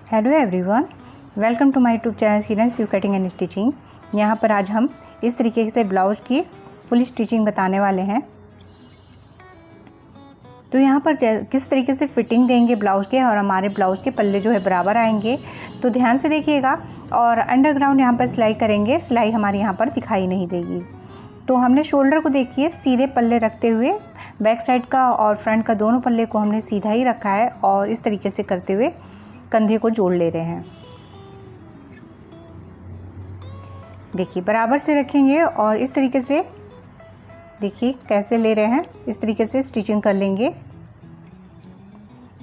Hello everyone, welcome to my YouTube channel Hiran you cutting and stitching. यहाँ पर आज हम इस तरीके से ब्लाउज की फुल स्टिचिंग बताने वाले हैं। तो यहाँ पर किस तरीके से फिटिंग देंगे ब्लाउज के और हमारे ब्लाउज के पल्ले जो है बराबर आएंगे, तो ध्यान से देखिएगा। और अंडरग्राउंड यहाँ पर सिलाई करेंगे, सिलाई हमारी यहाँ पर दिखाई नहीं देगी। तो हमने शोल्डर को देखिए सीधे पल्ले रखते हुए बैक साइड का और फ्रंट का दोनों पल्ले को हमने सीधा ही रखा है और इस तरीके से करते हुए कंधे को जोड़ ले रहे हैं। देखिए बराबर से रखेंगे और इस तरीके से देखिए कैसे ले रहे हैं, इस तरीके से स्टिचिंग कर लेंगे।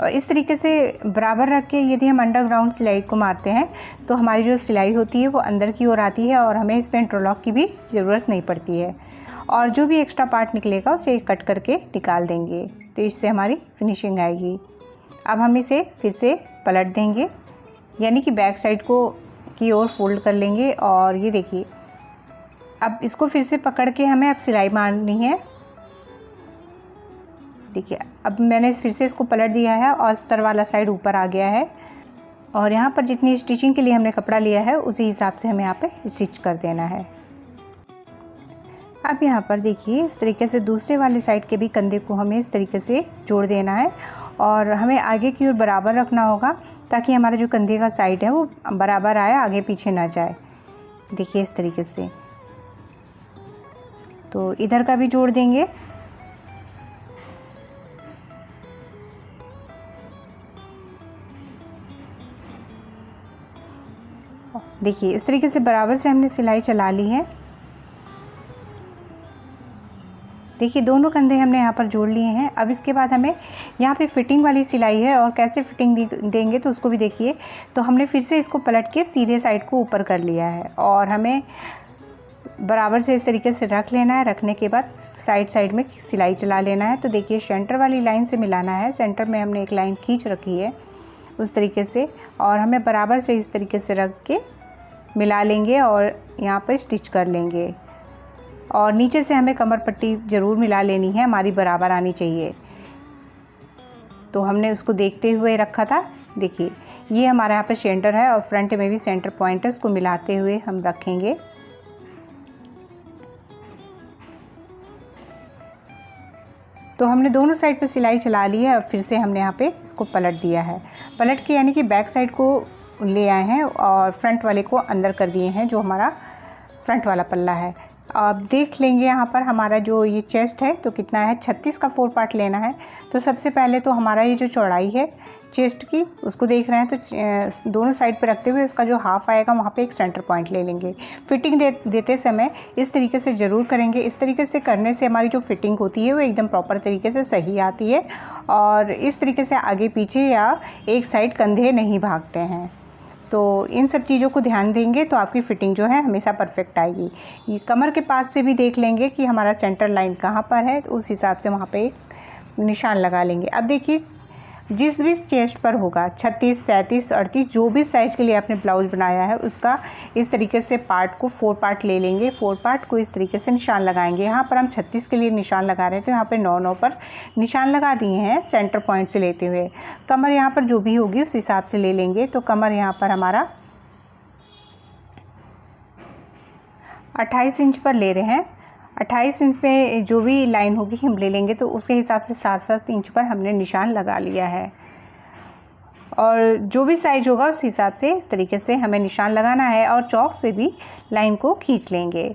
और इस तरीके से बराबर रख के यदि हम अंडरग्राउंड सिलाई को मारते हैं तो हमारी जो सिलाई होती है वो अंदर की ओर आती है और हमें इसमें इंटरलॉक की भी ज़रूरत नहीं पड़ती है। और जो भी एक्स्ट्रा पार्ट निकलेगा उसे कट करके निकाल देंगे, तो इससे हमारी फिनिशिंग आएगी। अब हम इसे फिर से पलट देंगे, यानी कि बैक साइड को की ओर फोल्ड कर लेंगे। और ये देखिए अब इसको फिर से पकड़ के हमें अब सिलाई मारनी है। देखिए अब मैंने फिर से इसको पलट दिया है और अस्तर वाला साइड ऊपर आ गया है। और यहाँ पर जितनी स्टिचिंग के लिए हमने कपड़ा लिया है उसी हिसाब से हमें यहाँ पे स्टिच कर देना है। अब यहाँ पर देखिए इस तरीके से दूसरे वाले साइड के भी कंधे को हमें इस तरीके से जोड़ देना है और हमें आगे की ओर बराबर रखना होगा ताकि हमारा जो कंधे का साइड है वो बराबर आए, आगे पीछे ना जाए। देखिए इस तरीके से, तो इधर का भी जोड़ देंगे। देखिए इस तरीके से बराबर से हमने सिलाई चला ली है। देखिए दोनों कंधे हमने यहाँ पर जोड़ लिए हैं। अब इसके बाद हमें यहाँ पे फिटिंग वाली सिलाई है और कैसे फिटिंग देंगे तो उसको भी देखिए। तो हमने फिर से इसको पलट के सीधे साइड को ऊपर कर लिया है और हमें बराबर से इस तरीके से रख लेना है। रखने के बाद साइड साइड में सिलाई चला लेना है। तो देखिए सेंटर वाली लाइन से मिलाना है। सेंटर में हमने एक लाइन खींच रखी है उस तरीके से, और हमें बराबर से इस तरीके से रख के मिला लेंगे और यहाँ पर स्टिच कर लेंगे। और नीचे से हमें कमर पट्टी ज़रूर मिला लेनी है, हमारी बराबर आनी चाहिए। तो हमने उसको देखते हुए रखा था। देखिए ये हमारे यहाँ पे सेंटर है और फ्रंट में भी सेंटर पॉइंट है, उसको मिलाते हुए हम रखेंगे। तो हमने दोनों साइड पे सिलाई चला ली है और फिर से हमने यहाँ पे इसको पलट दिया है। पलट के यानी कि बैक साइड को ले आए हैं और फ्रंट वाले को अंदर कर दिए हैं, जो हमारा फ्रंट वाला पल्ला है। अब देख लेंगे यहाँ पर हमारा जो ये चेस्ट है तो कितना है, 36 का 4 पार्ट लेना है। तो सबसे पहले तो हमारा ये जो चौड़ाई है चेस्ट की उसको देख रहे हैं, तो दोनों साइड पे रखते हुए उसका जो हाफ आएगा वहाँ पे एक सेंटर पॉइंट ले लेंगे। फिटिंग देते समय इस तरीके से ज़रूर करेंगे। इस तरीके से करने से हमारी जो फिटिंग होती है वो एकदम प्रॉपर तरीके से सही आती है और इस तरीके से आगे पीछे या एक साइड कंधे नहीं भागते हैं। तो इन सब चीज़ों को ध्यान देंगे तो आपकी फ़िटिंग जो है हमेशा परफेक्ट आएगी। ये कमर के पास से भी देख लेंगे कि हमारा सेंटर लाइन कहाँ पर है, तो उस हिसाब से वहाँ पे एक निशान लगा लेंगे। अब देखिए जिस भी चेस्ट पर होगा 36, 37, 38 जो भी साइज़ के लिए आपने ब्लाउज बनाया है उसका इस तरीके से पार्ट को 4 पार्ट ले लेंगे। 4 पार्ट को इस तरीके से निशान लगाएंगे। यहाँ पर हम 36 के लिए निशान लगा रहे हैं, तो यहाँ पे 9 पर निशान लगा दिए हैं सेंटर पॉइंट से लेते हुए। कमर यहाँ पर जो भी होगी उस हिसाब से ले लेंगे। तो कमर यहाँ पर हमारा 28 इंच पर ले रहे हैं। 28 इंच पे जो भी लाइन होगी हम ले लेंगे, तो उसके हिसाब से 7-7 इंच पर हमने निशान लगा लिया है। और जो भी साइज होगा उस हिसाब से इस तरीके से हमें निशान लगाना है और चौक से भी लाइन को खींच लेंगे।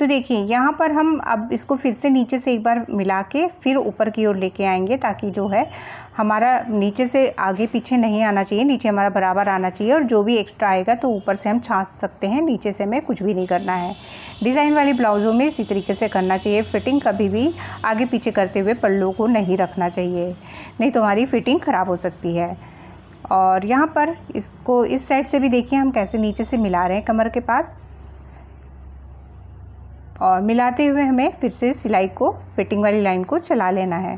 तो देखिए यहाँ पर हम अब इसको फिर से नीचे से एक बार मिला के फिर ऊपर की ओर लेके आएंगे, ताकि जो है हमारा नीचे से आगे पीछे नहीं आना चाहिए, नीचे हमारा बराबर आना चाहिए। और जो भी एक्स्ट्रा आएगा तो ऊपर से हम छांट सकते हैं, नीचे से हमें कुछ भी नहीं करना है। डिज़ाइन वाली ब्लाउज़ों में इसी तरीके से करना चाहिए। फ़िटिंग कभी भी आगे पीछे करते हुए पल्लों को नहीं रखना चाहिए, नहीं तो हमारी फ़िटिंग ख़राब हो सकती है। और यहाँ पर इसको इस साइड से भी देखिए हम कैसे नीचे से मिला रहे हैं कमर के पास, और मिलाते हुए हमें फिर से सिलाई को फिटिंग वाली लाइन को चला लेना है।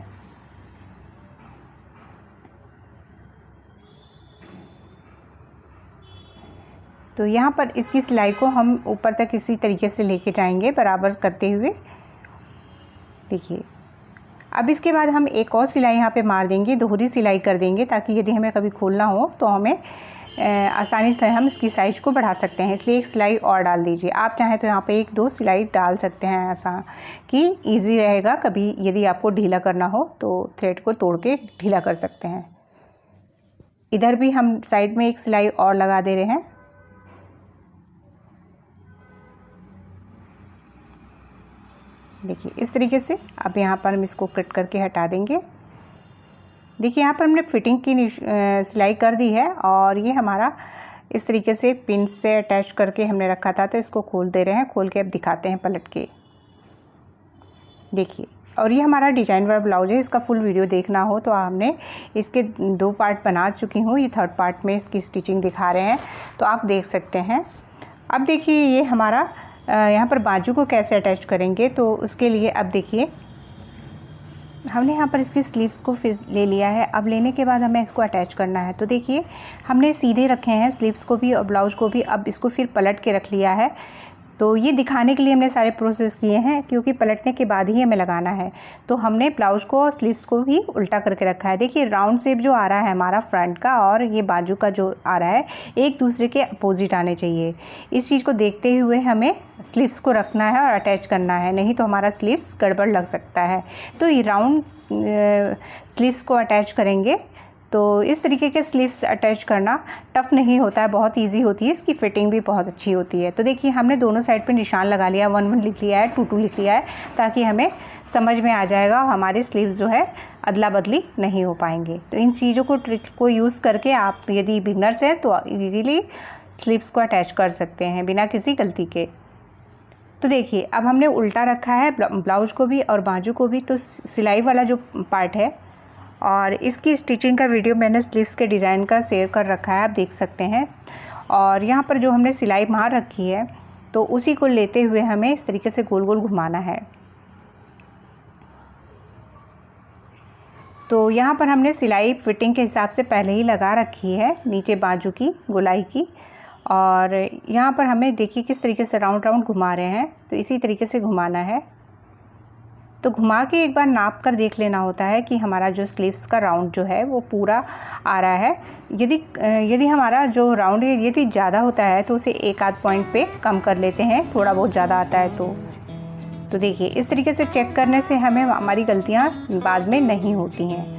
तो यहाँ पर इसकी सिलाई को हम ऊपर तक इसी तरीके से लेके जाएंगे बराबर करते हुए। देखिए अब इसके बाद हम एक और सिलाई यहाँ पे मार देंगे, दोहरी सिलाई कर देंगे, ताकि यदि हमें कभी खोलना हो तो हमें आसानी से हम इसकी साइज को बढ़ा सकते हैं, इसलिए एक सिलाई और डाल दीजिए। आप चाहें तो यहाँ पे 1-2 सिलाई डाल सकते हैं, ऐसा कि ईजी रहेगा। कभी यदि आपको ढीला करना हो तो थ्रेड को तोड़ के ढीला कर सकते हैं। इधर भी हम साइड में एक सिलाई और लगा दे रहे हैं। देखिए इस तरीके से अब यहाँ पर हम इसको कट करके हटा देंगे। देखिए यहाँ पर हमने फिटिंग की सिलाई कर दी है और ये हमारा इस तरीके से पिन से अटैच करके हमने रखा था, तो इसको खोल दे रहे हैं। खोल के अब दिखाते हैं पलट के। देखिए, और ये हमारा डिजाइन वाला ब्लाउज है। इसका फुल वीडियो देखना हो तो हमने इसके 2 पार्ट बना चुकी हूँ। ये 3rd पार्ट में इसकी स्टिचिंग दिखा रहे हैं, तो आप देख सकते हैं। अब देखिए ये हमारा यहाँ पर बाजू को कैसे अटैच करेंगे, तो उसके लिए अब देखिए हमने यहाँ पर इसकी स्लीव्स को फिर ले लिया है। अब लेने के बाद हमें इसको अटैच करना है। तो देखिए हमने सीधे रखे हैं स्लीव्स को भी और ब्लाउज़ को भी। अब इसको फिर पलट के रख लिया है। तो ये दिखाने के लिए हमने सारे प्रोसेस किए हैं, क्योंकि पलटने के बाद ही हमें लगाना है। तो हमने ब्लाउज़ को और स्लीव्स को भी उल्टा करके रखा है। देखिए राउंड शेप जो आ रहा है हमारा फ्रंट का और ये बाजू का जो आ रहा है, एक दूसरे के अपोजिट आने चाहिए। इस चीज़ को देखते हुए हमें स्लीव्स को रखना है और अटैच करना है, नहीं तो हमारा स्लीव्स गड़बड़ लग सकता है। तो ये राउंड स्लीव्स को अटैच करेंगे। तो इस तरीके के स्लीव्स अटैच करना टफ़ नहीं होता है, बहुत इजी होती है। इसकी फिटिंग भी बहुत अच्छी होती है। तो देखिए हमने दोनों साइड पे निशान लगा लिया, 1-1 लिख लिया है, 2-2 लिख लिया है, ताकि हमें समझ में आ जाएगा। हमारे स्लीव्स जो है अदला बदली नहीं हो पाएंगे। तो इन चीज़ों को ट्रिक को यूज़ करके आप यदि बिगनर्स हैं तो ईजीली स्लीव्स को अटैच कर सकते हैं बिना किसी गलती के। तो देखिए अब हमने उल्टा रखा है ब्लाउज़ को भी और बाजू को भी। तो सिलाई वाला जो पार्ट है और इसकी स्टिचिंग का वीडियो मैंने स्लीव्स के डिज़ाइन का शेयर कर रखा है, आप देख सकते हैं। और यहाँ पर जो हमने सिलाई मार रखी है, तो उसी को लेते हुए हमें इस तरीके से गोल गोल घुमाना है। तो यहाँ पर हमने सिलाई फिटिंग के हिसाब से पहले ही लगा रखी है, नीचे बाजू की गोलाई की। और यहाँ पर हमें देखिए किस तरीके से राउंड राउंड घुमा रहे हैं, तो इसी तरीके से घुमाना है। तो घुमा के एक बार नाप कर देख लेना होता है कि हमारा जो स्लीव्स का राउंड जो है वो पूरा आ रहा है। यदि हमारा जो राउंड यदि ज़्यादा होता है तो उसे 1-8 पॉइंट पे कम कर लेते हैं, थोड़ा बहुत ज़्यादा आता है तो देखिए इस तरीके से चेक करने से हमें हमारी गलतियाँ बाद में नहीं होती हैं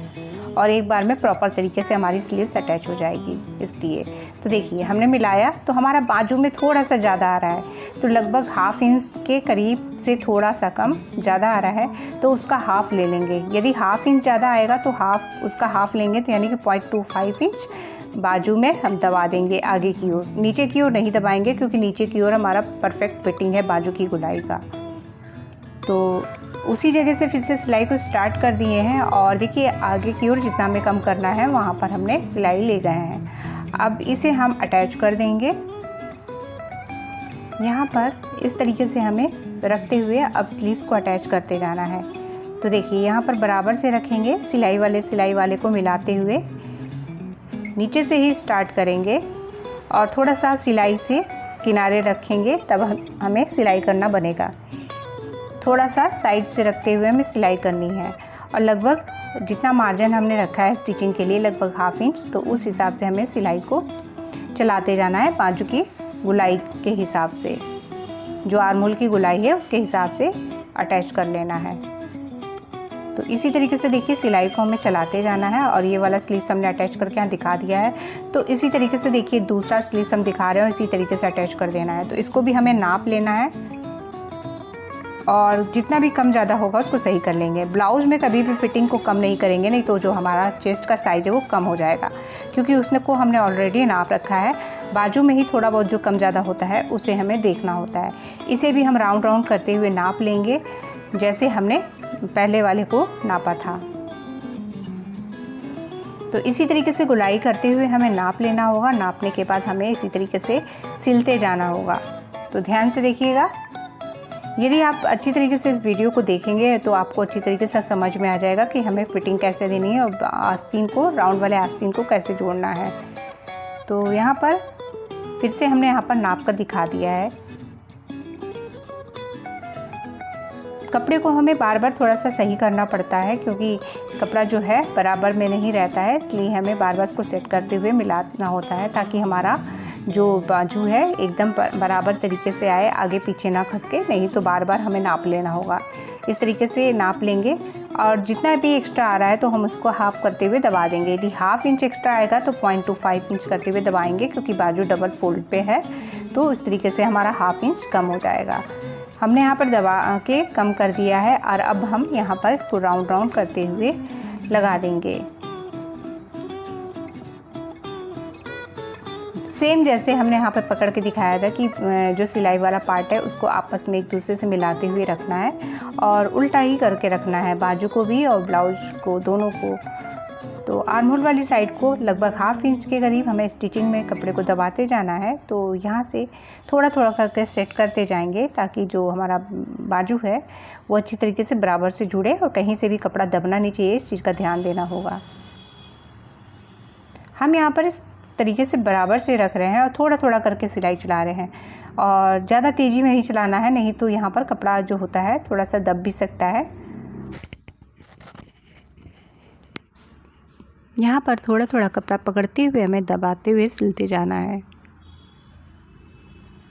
और एक बार में प्रॉपर तरीके से हमारी स्लीव्स अटैच हो जाएगी। इसलिए तो देखिए हमने मिलाया तो हमारा बाजू में थोड़ा सा ज़्यादा आ रहा है, तो लगभग 1/2 इंच के करीब से थोड़ा सा कम ज़्यादा आ रहा है, तो उसका हाफ़ ले लेंगे। यदि 1/2 इंच ज़्यादा आएगा तो उसका हाफ़ लेंगे, तो यानी कि 0.25 इंच बाजू में हम दबा देंगे आगे की ओर। नीचे की ओर नहीं दबाएंगे, क्योंकि नीचे की ओर हमारा परफेक्ट फिटिंग है बाजू की गुलाई का। तो उसी जगह से फिर से सिलाई को स्टार्ट कर दिए हैं और देखिए आगे की ओर जितना हमें कम करना है वहाँ पर हमने सिलाई ले गए हैं। अब इसे हम अटैच कर देंगे यहाँ पर। इस तरीके से हमें रखते हुए अब स्लीव्स को अटैच करते जाना है। तो देखिए यहाँ पर बराबर से रखेंगे, सिलाई वाले को मिलाते हुए नीचे से ही स्टार्ट करेंगे और थोड़ा सा सिलाई से किनारे रखेंगे, तब हमें सिलाई करना बनेगा। थोड़ा सा साइड से रखते हुए हमें सिलाई करनी है और लगभग जितना मार्जिन हमने रखा है स्टिचिंग के लिए, लगभग 1/2 इंच, तो उस हिसाब से हमें सिलाई को चलाते जाना है बाजू की गुलाई के हिसाब से। जो आर्महोल की गुलाई है उसके हिसाब से अटैच कर लेना है। तो इसी तरीके से देखिए सिलाई को हमें चलाते जाना है और ये वाला स्लीव्स हमने अटैच करके यहाँ दिखा दिया है। तो इसी तरीके से देखिए दूसरा स्लीव्स हम दिखा रहे हैं, इसी तरीके से अटैच कर देना है। तो इसको भी हमें नाप लेना है और जितना भी कम ज़्यादा होगा उसको सही कर लेंगे। ब्लाउज़ में कभी भी फिटिंग को कम नहीं करेंगे, नहीं तो जो हमारा चेस्ट का साइज़ है वो कम हो जाएगा, क्योंकि उसने को हमने ऑलरेडी नाप रखा है। बाजू में ही थोड़ा बहुत जो कम ज़्यादा होता है उसे हमें देखना होता है। इसे भी हम राउंड राउंड करते हुए नाप लेंगे, जैसे हमने पहले वाले को नापा था। तो इसी तरीके से गुलाई करते हुए हमें नाप लेना होगा। नापने के बाद हमें इसी तरीके से सिलते जाना होगा। तो ध्यान से देखिएगा। यदि आप अच्छी तरीके से इस वीडियो को देखेंगे तो आपको अच्छी तरीके से समझ में आ जाएगा कि हमें फिटिंग कैसे देनी है और आस्तीन को, राउंड वाले आस्तीन को कैसे जोड़ना है। तो यहाँ पर फिर से हमने यहाँ पर नाप कर दिखा दिया है। कपड़े को हमें बार बार थोड़ा सा सही करना पड़ता है, क्योंकि कपड़ा जो है बराबर में नहीं रहता है, इसलिए हमें बार बार इसको सेट करते हुए मिलाना होता है, ताकि हमारा जो बाजू है एकदम बराबर तरीके से आए, आगे पीछे ना खसके। नहीं तो बार बार हमें नाप लेना होगा। इस तरीके से नाप लेंगे और जितना भी एक्स्ट्रा आ रहा है तो हम उसको हाफ़ करते हुए दबा देंगे। यदि हाफ़ इंच एक्स्ट्रा आएगा तो 0.25 इंच करते हुए दबाएंगे, क्योंकि बाजू डबल फोल्ड पे है, तो इस तरीके से हमारा हाफ़ इंच कम हो जाएगा। हमने यहाँ पर दबा के कम कर दिया है और अब हम यहाँ पर इसको राउंड राउंड करते हुए लगा देंगे। सेम जैसे हमने यहाँ पर पकड़ के दिखाया था कि जो सिलाई वाला पार्ट है उसको आपस में एक दूसरे से मिलाते हुए रखना है और उल्टा ही करके रखना है, बाजू को भी और ब्लाउज को, दोनों को। तो आर्म होल वाली साइड को लगभग हाफ़ इंच के करीब हमें स्टिचिंग में कपड़े को दबाते जाना है। तो यहाँ से थोड़ा थोड़ा करके सेट करते जाएंगे, ताकि जो हमारा बाजू है वो अच्छी तरीके से बराबर से जुड़े और कहीं से भी कपड़ा दबना नहीं चाहिए, इस चीज़ का ध्यान देना होगा। हम यहाँ पर इस तरीके से बराबर से रख रहे हैं और थोड़ा थोड़ा करके सिलाई चला रहे हैं, और ज़्यादा तेज़ी में नहीं चलाना है, नहीं तो यहाँ पर कपड़ा जो होता है थोड़ा सा दब भी सकता है। यहाँ पर थोड़ा थोड़ा कपड़ा पकड़ते हुए हमें दबाते हुए सिलते जाना है।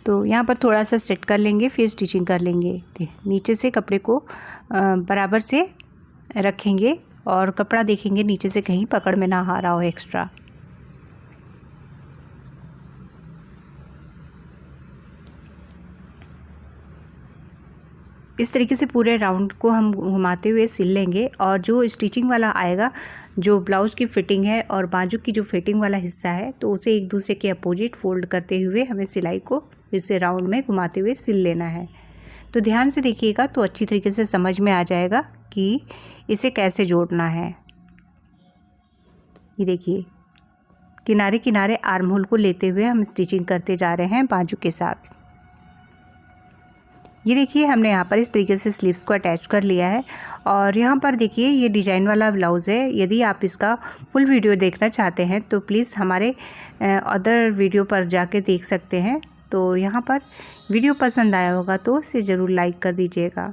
तो यहाँ पर थोड़ा सा सेट कर लेंगे, फिर स्टिचिंग कर लेंगे। नीचे से कपड़े को बराबर से रखेंगे और कपड़ा देखेंगे नीचे से कहीं पकड़ में ना आ रहा हो एक्स्ट्रा। इस तरीके से पूरे राउंड को हम घुमाते हुए सिल लेंगे, और जो स्टिचिंग वाला आएगा, जो ब्लाउज की फ़िटिंग है और बाजू की जो फिटिंग वाला हिस्सा है, तो उसे एक दूसरे के अपोजिट फोल्ड करते हुए हमें सिलाई को फिर से राउंड में घुमाते हुए सिल लेना है। तो ध्यान से देखिएगा तो अच्छी तरीके से समझ में आ जाएगा कि इसे कैसे जोड़ना है। ये देखिए, किनारे किनारे आर्म होल को लेते हुए हम स्टिचिंग करते जा रहे हैं बाजू के साथ। ये देखिए, हमने यहाँ पर इस तरीके से स्लीव्स को अटैच कर लिया है। और यहाँ पर देखिए, ये डिज़ाइन वाला ब्लाउज़ है। यदि आप इसका फुल वीडियो देखना चाहते हैं तो प्लीज़ हमारे अदर वीडियो पर जाके देख सकते हैं। तो यहाँ पर वीडियो पसंद आया होगा तो इसे ज़रूर लाइक कर दीजिएगा।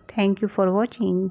Thank you for watching.